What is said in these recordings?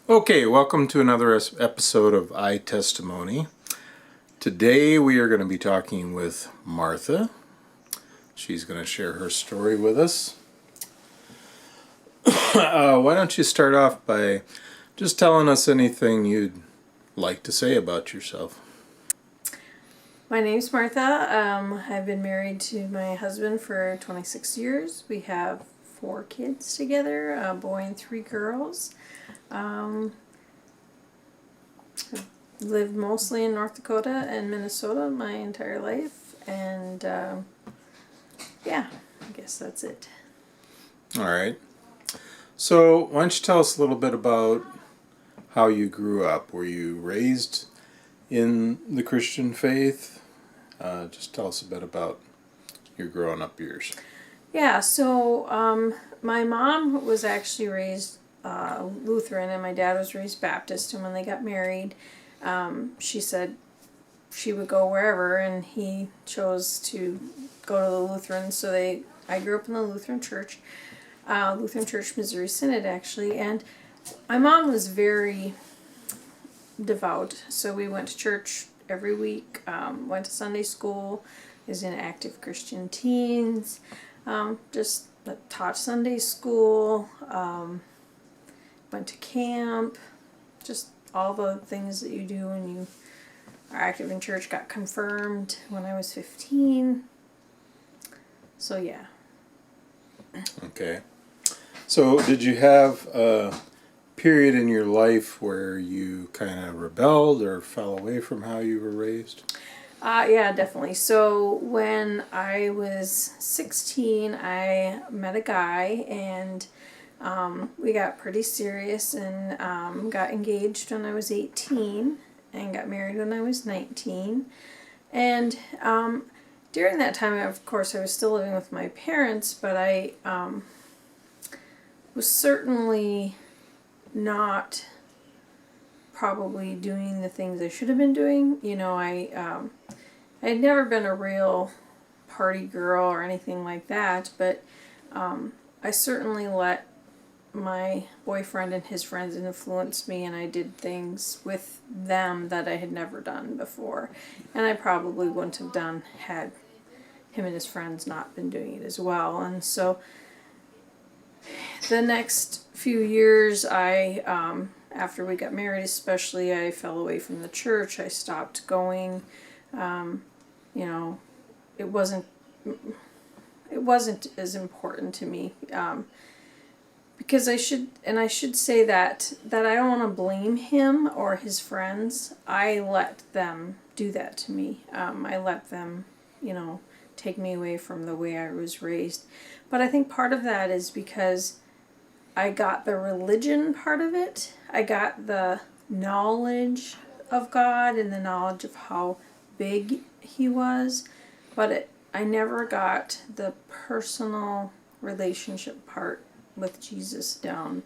Okay, welcome to another episode of itestimony. Today we are going to be talking with Martha. She's going to share her story with us. Why don't you start off by just telling us anything you'd like to say about yourself? My name's Martha. I've been married to my husband for 26 years. We have 4 kids together, a boy and 3 girls. I've lived mostly in North Dakota and Minnesota my entire life, and yeah, I guess that's it. All right. So why don't you tell us a little bit about how you grew up? Were you raised in the Christian faith? Just tell us a bit about your growing up years. Yeah, so my mom was actually raised Lutheran and my dad was raised Baptist, and when they got married, she said she would go wherever, and he chose to go to the Lutheran. So I grew up in the Lutheran Church, Missouri Synod actually, and my mom was very devout. So we went to church every week, went to Sunday school, was in active Christian teens, just taught Sunday school, went to camp, just all the things that you do when you are active in church. Got confirmed when I was 15. So yeah. Okay. So did you have a period in your life where you kind of rebelled or fell away from how you were raised? Yeah, definitely. So when I was 16, I met a guy, and we got pretty serious, and got engaged when I was 18 and got married when I was 19. And during that time, of course, I was still living with my parents, but I was certainly not probably doing the things I should have been doing. You know, I had never been a real party girl or anything like that, but I certainly let my boyfriend and his friends influence me, and I did things with them that I had never done before, and I probably wouldn't have done had him and his friends not been doing it as well. And so the next few years, after we got married especially, I fell away from the church. I stopped going. You know, it wasn't as important to me, because I should say that I don't want to blame him or his friends. I let them do that to me. I let them, take me away from the way I was raised. But I think part of that is because I got the religion part of it. I got the knowledge of God and the knowledge of how big he was, but I never got the personal relationship part with Jesus down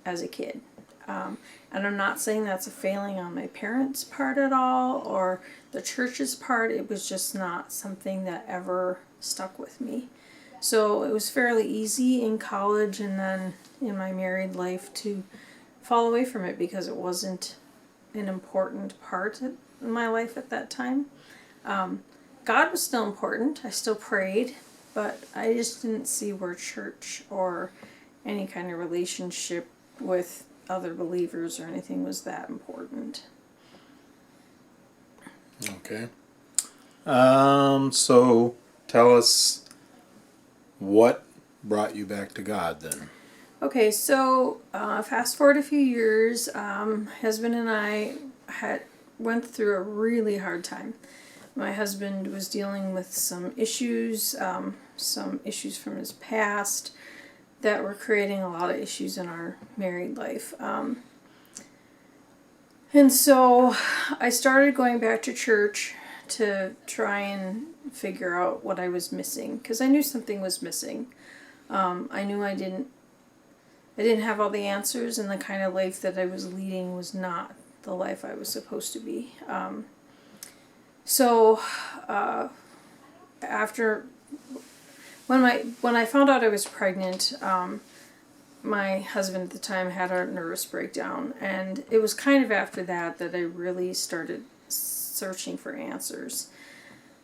as a kid. And I'm not saying that's a failing on my parents' part at all, or the church's part. It was just not something that ever stuck with me. So it was fairly easy in college and then in my married life to fall away from it because it wasn't an important part in my life at that time. God was still important. I still prayed, but I just didn't see where church or any kind of relationship with other believers or anything was that important. Okay. So tell us what brought you back to God then. Okay, so fast forward a few years, husband and I went through a really hard time. My husband was dealing with some issues from his past that were creating a lot of issues in our married life. And so I started going back to church to try and figure out what I was missing, because I knew something was missing. I knew I didn't have all the answers, and the kind of life that I was leading was not the life I was supposed to be. So after when I found out I was pregnant, my husband at the time had a nervous breakdown, and it was kind of after that that I really started searching for answers.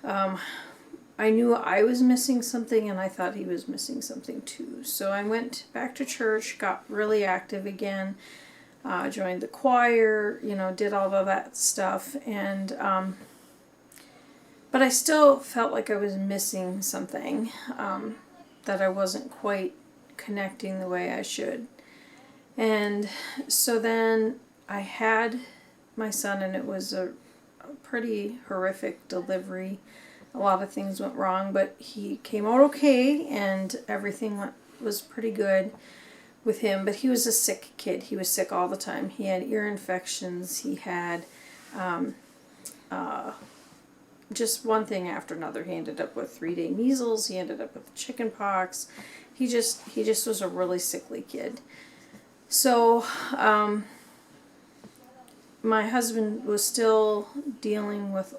I knew I was missing something, and I thought he was missing something too. So I went back to church, got really active again, joined the choir, did all of that stuff, and but I still felt like I was missing something, that I wasn't quite connecting the way I should. And so then I had my son, and it was a pretty horrific delivery. A lot of things went wrong, but he came out okay, and everything was pretty good with him. But he was a sick kid. He was sick all the time. He had ear infections. He had just one thing after another. He ended up with 3-day measles. He ended up with chicken pox. He just was a really sickly kid. So my husband was still dealing with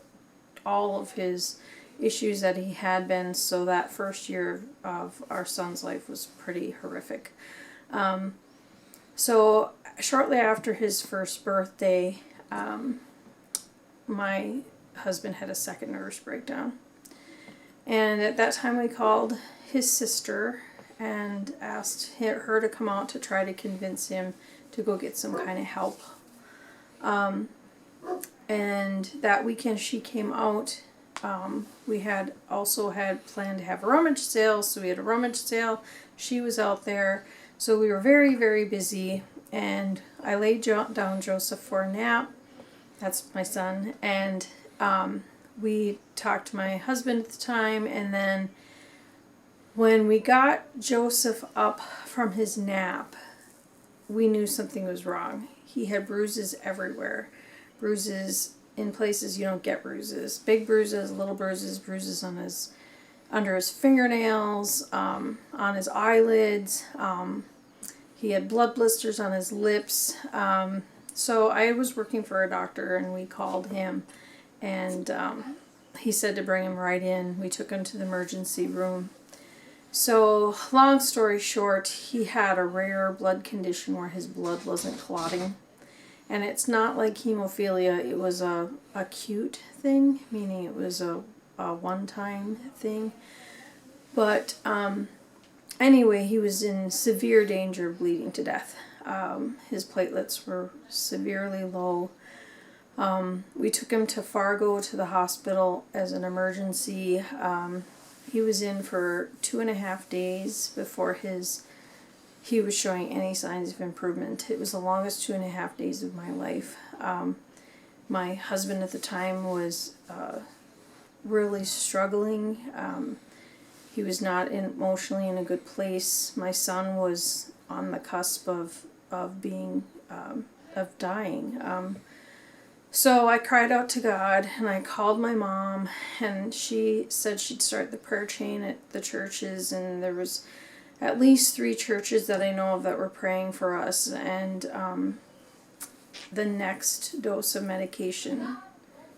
all of his issues that he had been, so that first year of our son's life was pretty horrific. So shortly after his first birthday, my husband had a second nervous breakdown. And at that time we called his sister and asked her to come out to try to convince him to go get some kind of help. And that weekend she came out. We had also had planned to have a rummage sale, so we had a rummage sale. She was out there, so we were very, very busy. And I laid down Joseph for a nap. That's my son. And we talked to my husband at the time, and then when we got Joseph up from his nap, we knew something was wrong. He had bruises everywhere. Bruises in places you don't get bruises. Big bruises, little bruises, bruises on under his fingernails, on his eyelids. He had blood blisters on his lips. So I was working for a doctor, and we called him, and he said to bring him right in. We took him to the emergency room. So, long story short, he had a rare blood condition where his blood wasn't clotting. And it's not like hemophilia, it was a acute thing, meaning it was a one-time thing. But anyway, he was in severe danger of bleeding to death. His platelets were severely low. We took him to Fargo, to the hospital, as an emergency. He was in for 2.5 days before he was showing any signs of improvement. It was the longest 2.5 days of my life. My husband at the time was really struggling. He was not emotionally in a good place. My son was on the cusp of dying. So I cried out to God, and I called my mom, and she said she'd start the prayer chain at the churches, and there was at least 3 churches that I know of that were praying for us. And the next dose of medication,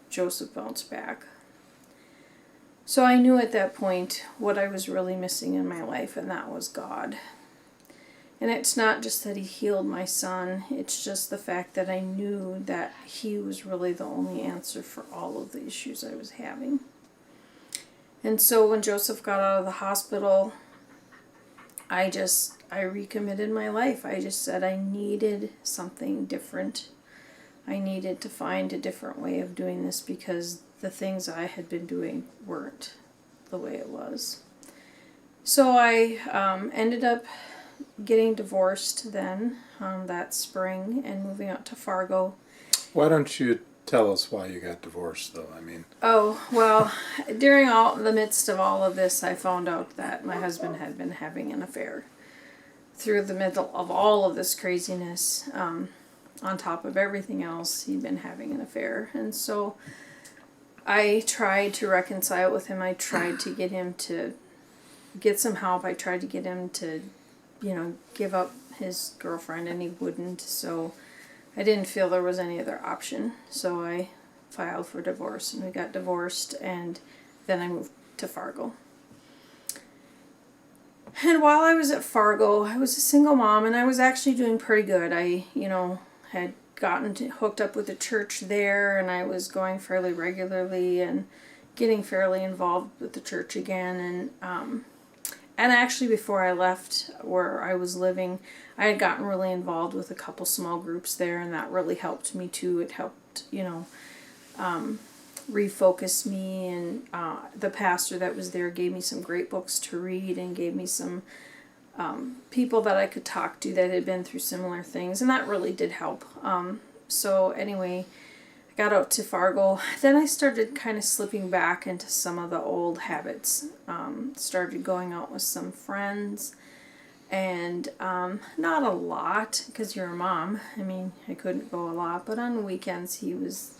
Joseph bounced back. So I knew at that point what I was really missing in my life, and that was God. And it's not just that he healed my son, it's just the fact that I knew that he was really the only answer for all of the issues I was having. And so when Joseph got out of the hospital, I recommitted my life. I just said I needed something different. I needed to find a different way of doing this because the things I had been doing weren't the way it was. So I ended up getting divorced then that spring and moving out to Fargo. Why don't you tell us why you got divorced, though? Oh, well, during the midst of all of this, I found out that my husband had been having an affair. Through the middle of all of this craziness, on top of everything else, he'd been having an affair. And so I tried to reconcile with him. I tried to get him to get some help. I tried to get him to give up his girlfriend, and he wouldn't. So I didn't feel there was any other option. So I filed for divorce, and we got divorced, and then I moved to Fargo. And while I was at Fargo, I was a single mom, and I was actually doing pretty good. I, had gotten hooked up with a church there, and I was going fairly regularly and getting fairly involved with the church again. And actually, before I left where I was living, I had gotten really involved with a couple small groups there, and that really helped me too. It helped, refocus me, and the pastor that was there gave me some great books to read and gave me some people that I could talk to that had been through similar things, and that really did help. So anyway, I got out to Fargo. Then I started kind of slipping back into some of the old habits. Started going out with some friends, and not a lot, because you're a mom. I mean, I couldn't go a lot, but on weekends he was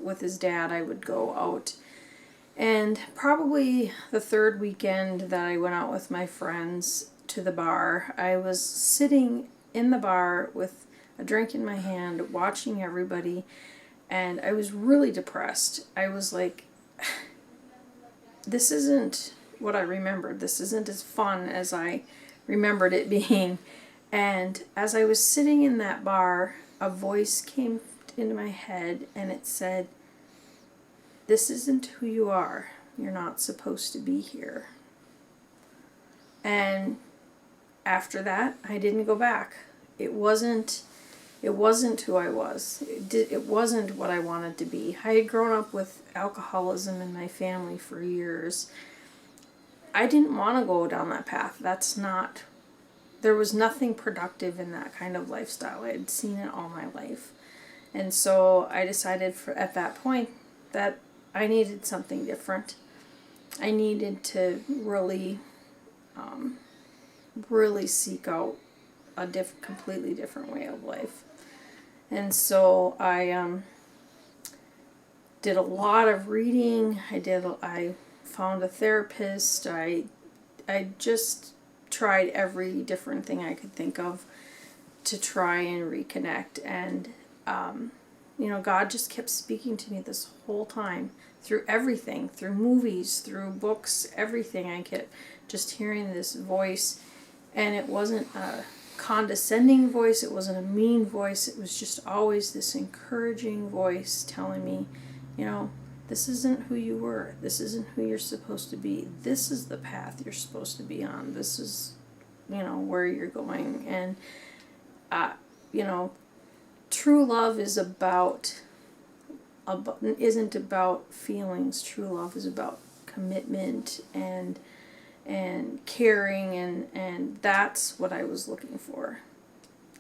with his dad. I would go out. And probably the third weekend that I went out with my friends to the bar, I was sitting in the bar with a drink in my hand, watching everybody, and I was really depressed. I was like, this isn't what I remembered. This isn't as fun as I remembered it being. And as I was sitting in that bar, a voice came into my head, and it said, "This isn't who you are. You're not supposed to be here." And after that, I didn't go back. It wasn't who I was. It wasn't what I wanted to be. I had grown up with alcoholism in my family for years. I didn't want to go down that path. There was nothing productive in that kind of lifestyle. I had seen it all my life. And so I decided at that point that I needed something different. I needed to really, really seek out a completely different way of life. And so I did a lot of reading. I found a therapist. I just tried every different thing I could think of to try and reconnect. And God just kept speaking to me this whole time, through everything, through movies, through books, everything. I kept just hearing this voice, and it wasn't a condescending voice, it wasn't a mean voice, it was just always this encouraging voice telling me, this isn't who you were, this isn't who you're supposed to be, this is the path you're supposed to be on, this is, where you're going. And, true love is isn't about feelings. True love is about commitment and caring, and that's what I was looking for.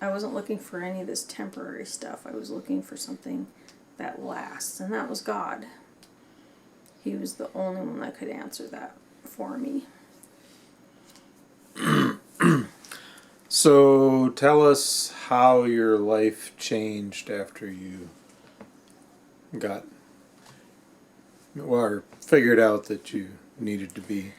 I wasn't looking for any of this temporary stuff. I was looking for something that lasts, and that was God. He was the only one that could answer that for me. So tell us how your life changed after you figured out that you needed to be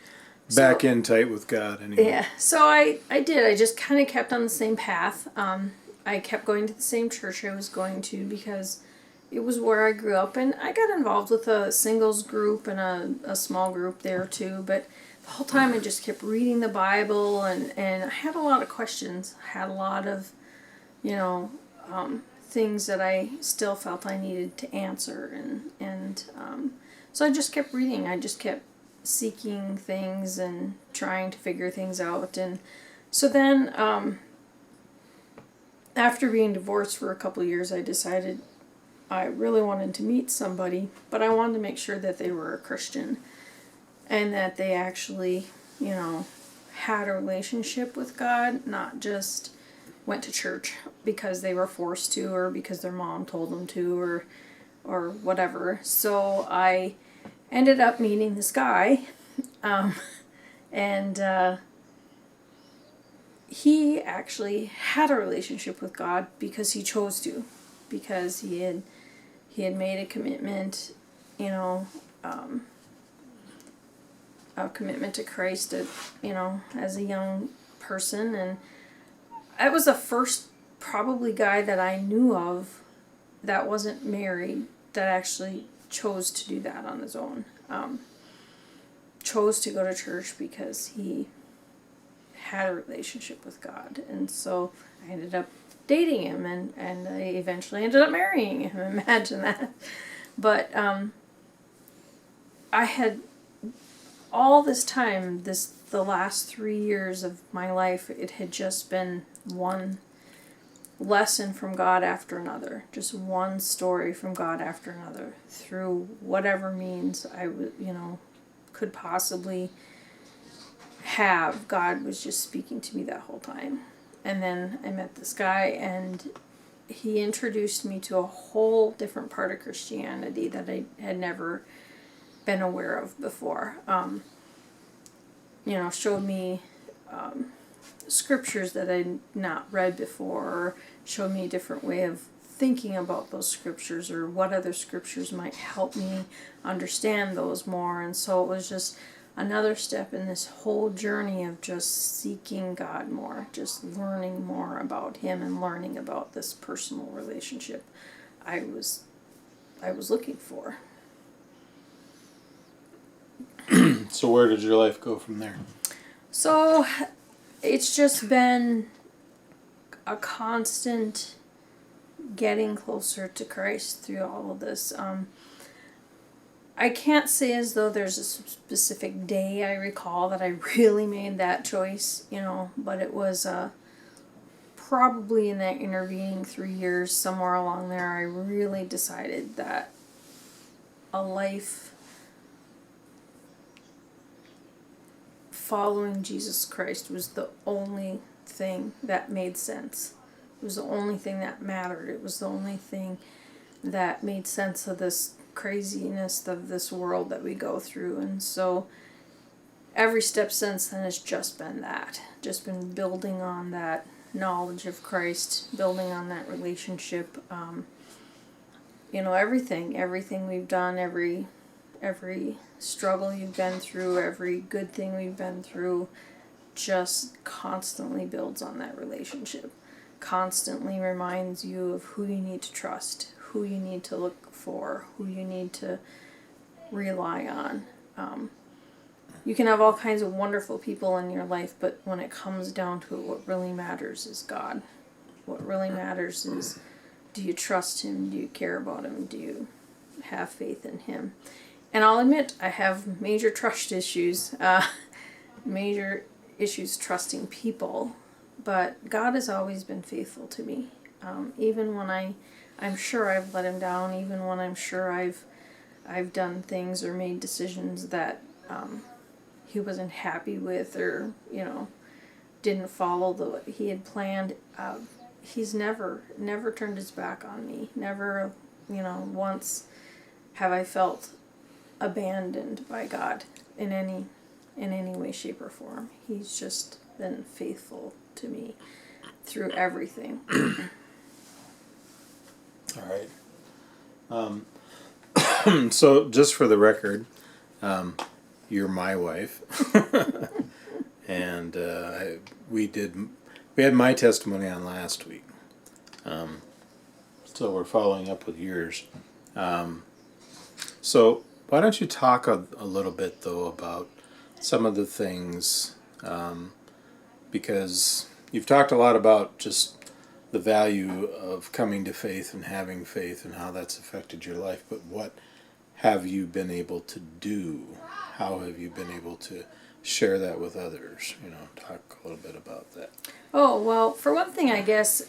back in tight with God anyway. Yeah, so I did. I just kind of kept on the same path. I kept going to the same church I was going to because it was where I grew up, and I got involved with a singles group and a small group there too, but the whole time I just kept reading the Bible, and I had a lot of questions. I had a lot of, things that I still felt I needed to answer, and so I just kept reading. I just kept seeking things and trying to figure things out. And so then, after being divorced for a couple of years, I decided I really wanted to meet somebody, but I wanted to make sure that they were a Christian and that they actually, had a relationship with God, not just went to church because they were forced to, or because their mom told them to, or whatever. So I ended up meeting this guy, and he actually had a relationship with God because he chose to, because he had made a commitment, a commitment to Christ, as a young person. And I was the first probably guy that I knew of that wasn't married that actually chose to do that on his own. Chose to go to church because he had a relationship with God. And so I ended up dating him, and I eventually ended up marrying him. Imagine that. But I had all this time, the last 3 years of my life, it had just been one lesson from God after another, just one story from God after another, through whatever means I would, could possibly have. God was just speaking to me that whole time. And then I met this guy, and he introduced me to a whole different part of Christianity that I had never been aware of before. Showed me scriptures that I'd not read before, or showed me a different way of thinking about those scriptures, or what other scriptures might help me understand those more. And so it was just another step in this whole journey of just seeking God more, just learning more about him and learning about this personal relationship I was looking for. So where did your life go from there? So it's just been a constant getting closer to Christ through all of this. I can't say as though there's a specific day I recall that I really made that choice, but it was probably in that intervening 3 years, somewhere along there, I really decided that a life following Jesus Christ was the only thing that made sense. It was the only thing that mattered. It was the only thing that made sense of this craziness of this world that we go through. And so every step since then has just been that. Just been building on that knowledge of Christ, building on that relationship. Everything we've done, every struggle you've been through, every good thing we've been through, just constantly builds on that relationship. Constantly reminds you of who you need to trust, who you need to look for, who you need to rely on. You can have all kinds of wonderful people in your life, but when it comes down to it, what really matters is God. What really matters is, do you trust him? Do you care about him? Do you have faith in him? And I'll admit, I have major trust issues, major issues trusting people, but God has always been faithful to me. Even when I'm sure I've let him down, even when I'm sure I've done things or made decisions that he wasn't happy with, or didn't follow what he had planned. He's never turned his back on me. Never, once have I felt abandoned by God in any way, shape, or form. He's just been faithful to me through everything. All right. So just for the record, you're my wife, and we had my testimony on last week, so we're following up with yours. So why don't you talk a little bit though about some of the things, because you've talked a lot about just the value of coming to faith and having faith and how that's affected your life, but what have you been able to do? How have you been able to share that with others? Talk a little bit about that. Oh, well, for one thing, I guess,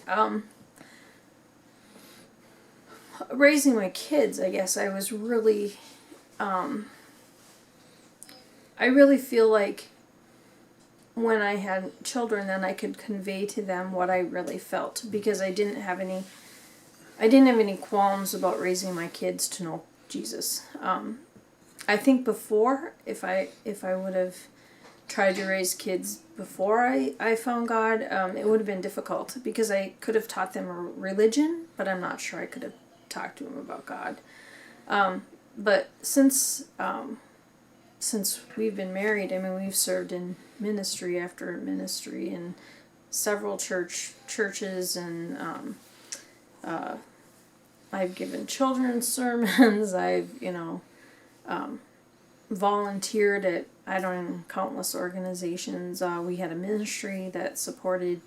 raising my kids, I guess I was really, I really feel like when I had children, then I could convey to them what I really felt, because I didn't have any qualms about raising my kids to know Jesus. I think before, if I would have tried to raise kids before I found God, it would have been difficult, because I could have taught them a religion, but I'm not sure I could have talked to them about God. But since we've been married, we've served in ministry after ministry in several churches, and I've given children's sermons. I've volunteered at I don't know, countless organizations. We had a ministry that supported,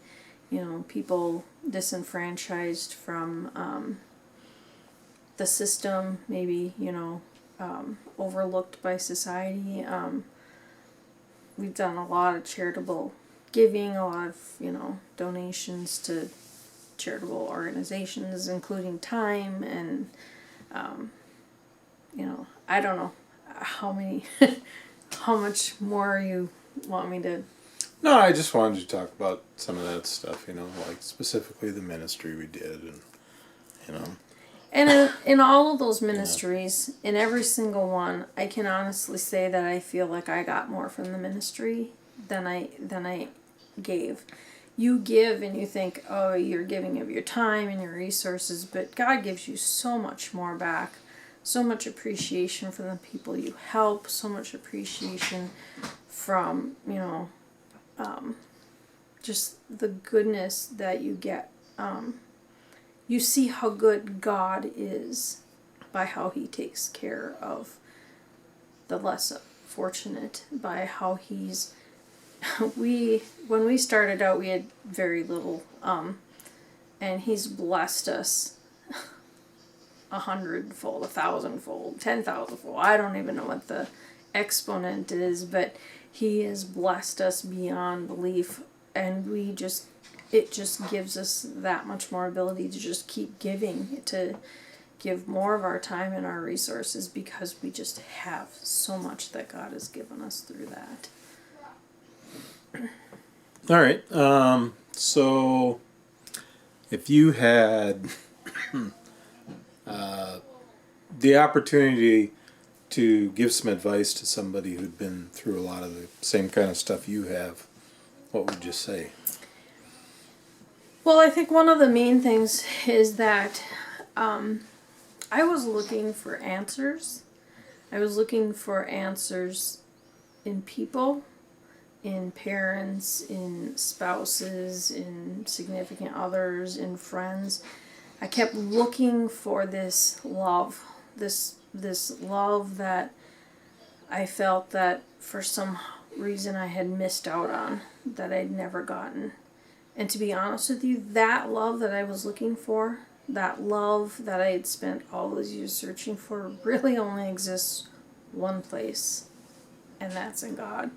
people disenfranchised from the system, maybe, overlooked by society. We've done a lot of charitable giving, a lot of, donations to charitable organizations, including time and, I don't know how much more you want me to. No, I just wanted to talk about some of that stuff, like specifically the ministry we did, and. And in all of those ministries, in every single one, I can honestly say that I feel like I got more from the ministry than I gave. You give and you think, oh, you're giving of your time and your resources, but God gives you so much more back. So much appreciation from the people you help, so much appreciation from, just the goodness that you get. You see how good God is by how he takes care of the less fortunate, by how he's when we started out we had very little, and he's blessed us 100-fold, 1,000-fold, 10,000-fold. I don't even know what the exponent is, but he has blessed us beyond belief, and it just gives us that much more ability to just keep giving, to give more of our time and our resources, because we just have so much that God has given us through that. All right. So if you had the opportunity to give some advice to somebody who'd been through a lot of the same kind of stuff you have, what would you say? Well, I think one of the main things is that I was looking for answers. I was looking for answers in people, in parents, in spouses, in significant others, in friends. I kept looking for this love, this love that I felt that for some reason I had missed out on, that I'd never gotten. And to be honest with you, that love that I was looking for, that love that I had spent all those years searching for, really only exists one place, and that's in God.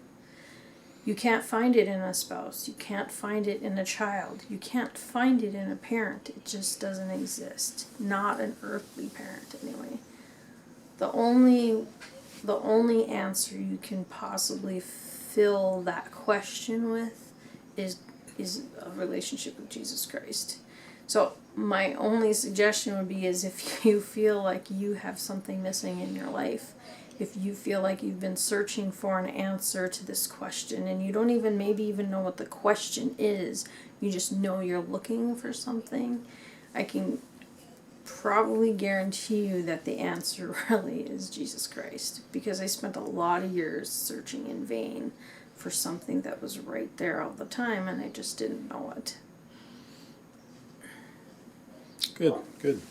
You can't find it in a spouse. You can't find it in a child. You can't find it in a parent. It just doesn't exist. Not an earthly parent, anyway. The only answer you can possibly fill that question with is a relationship with Jesus Christ. So my only suggestion would be is if you feel like you have something missing in your life, if you feel like you've been searching for an answer to this question and you don't maybe even know what the question is, you just know you're looking for something, I can probably guarantee you that the answer really is Jesus Christ, because I spent a lot of years searching in vain for something that was right there all the time, and I just didn't know it. Good.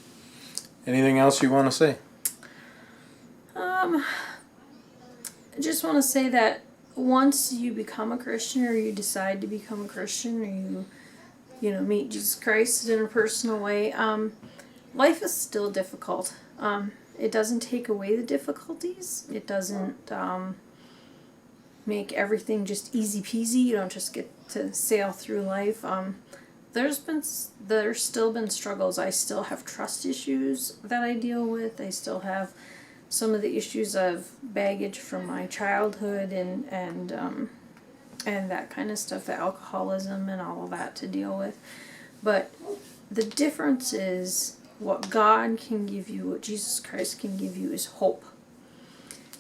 Anything else you want to say? I just want to say that once you become a Christian, or you decide to become a Christian, or you meet Jesus Christ in a personal way, life is still difficult. It doesn't take away the difficulties. It doesn't make everything just easy peasy. You don't just get to sail through life. There's still been struggles. I still have trust issues that I deal with. I still have some of the issues of baggage from my childhood and that kind of stuff, the alcoholism and all of that to deal with. But the difference is what God can give you, what Jesus Christ can give you, is hope.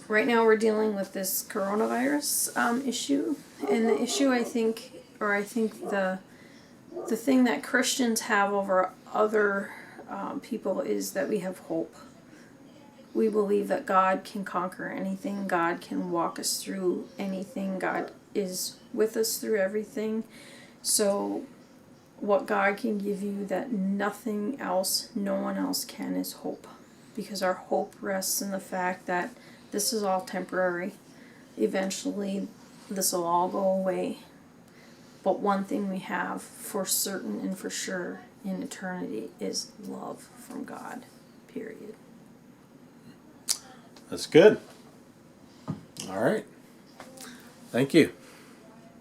Right now we're dealing with this coronavirus issue, and the issue I think the thing that Christians have over other people is that we have hope. We believe that God can conquer anything. God can walk us through anything. God is with us through everything. So what God can give you that nothing else, no one else can, is hope. Because our hope rests in the fact that this is all temporary. eventually this will all go away. But one thing we have for certain and for sure in eternity is love from God. Period. That's good. All right. Thank you.